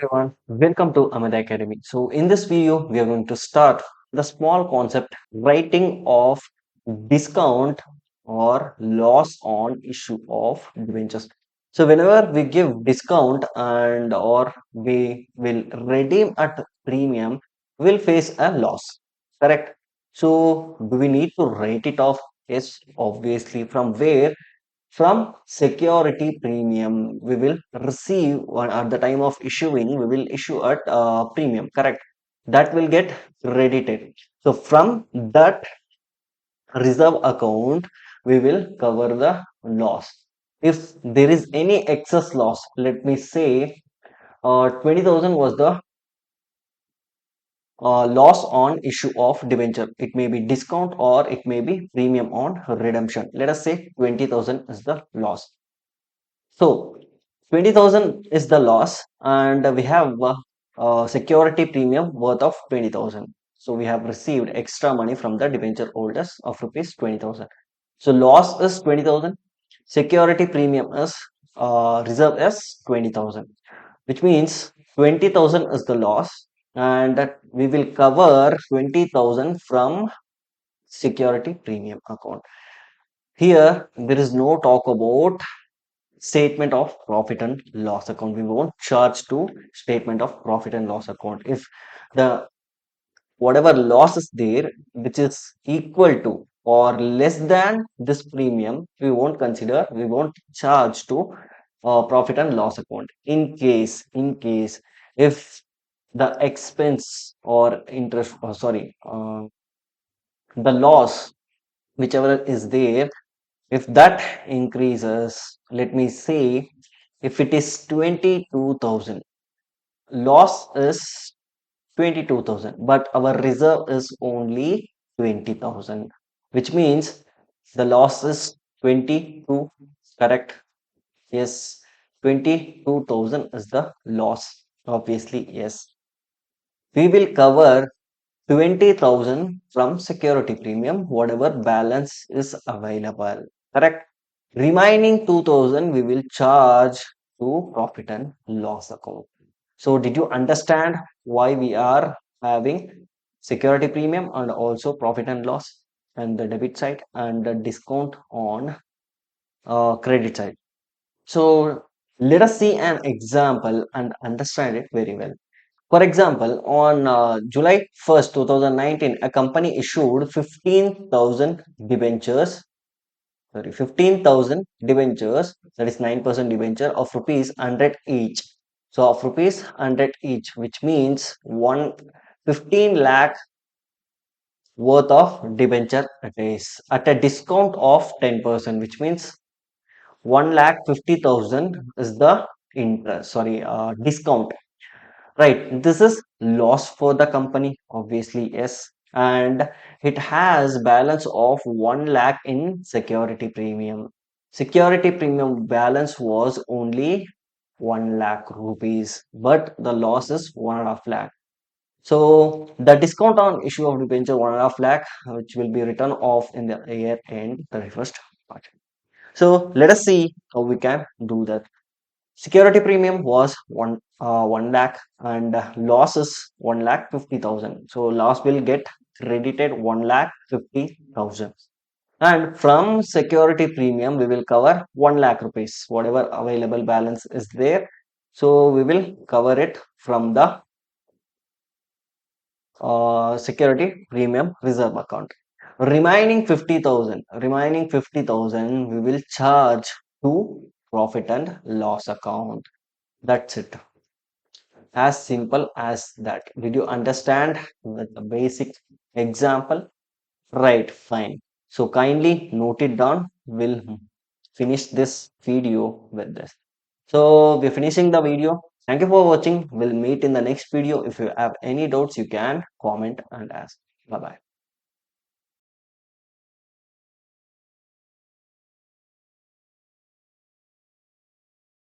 Everyone, welcome to Amuda Academy. So, in this video, we are going to start the small concept writing of discount or loss on issue of debentures. So, whenever we give discount and or we will redeem at premium, we'll face a loss. Correct? So, do we need to write it off? Yes, obviously. From where? From security premium, we will receive at the time of issuing, we will issue at premium, correct? That will get credited. So from that reserve account, we will cover the loss. If there is any excess loss, let me say 20,000 was the loss on issue of debenture. It may be discount or it may be premium on redemption. Let us say 20,000 is the loss. So 20,000 is the loss, and we have security premium worth of 20,000. So we have received extra money from the debenture holders of rupees 20,000. So loss is 20,000. Security premium is reserve is 20,000, which means 20,000 is the loss, and that we will cover 20,000 from security premium account. Here, there is no talk about statement of profit and loss account. We won't charge to statement of profit and loss account if the whatever loss is there which is equal to or less than this premium, we won't charge to profit and loss account. In case if the expense or interest, sorry, the loss whichever is there, if that increases, let me say, if it is 22,000, loss is 22,000, but our reserve is only 20,000, which means the loss is 22, correct? Yes, 22,000 is the loss. Obviously, yes. We will cover 20,000 from security premium, whatever balance is available. Correct? Remaining 2,000 we will charge to profit and loss account. So did you understand why we are having security premium and also profit and loss and the debit side and the discount on credit side? So let us see an example and understand it very well. For example, on July 1st, 2019, a company issued 15,000 debentures, sorry, 15,000 debentures, that is 9% debenture of rupees 100 each. So of rupees 100 each, which means 15 lakh worth of debenture at a discount of 10%, which means 1,50,000 is the interest, sorry, discount. Right, this is loss for the company, obviously, yes. And it has balance of 1 lakh in security premium. Security premium balance was only 1 lakh rupees, but the loss is 1.5 lakh. So the discount on issue of debenture 1.5 lakh, which will be written off in the year end 31st March. So let us see how we can do that. Security premium was 1 lakh and loss is 1,50,000. So loss will get credited 1,50,000. And from security premium, we will cover 1 lakh rupees, whatever available balance is there. So we will cover it from the security premium reserve account. Remaining 50,000, we will charge to profit and loss account. That's it. As simple as that. Did you understand with the basic example? Right, fine. So kindly note it down. We'll finish this video with this. So we're finishing the video. Thank you for watching. We'll meet in the next video. If you have any doubts, you can comment and ask. Bye bye.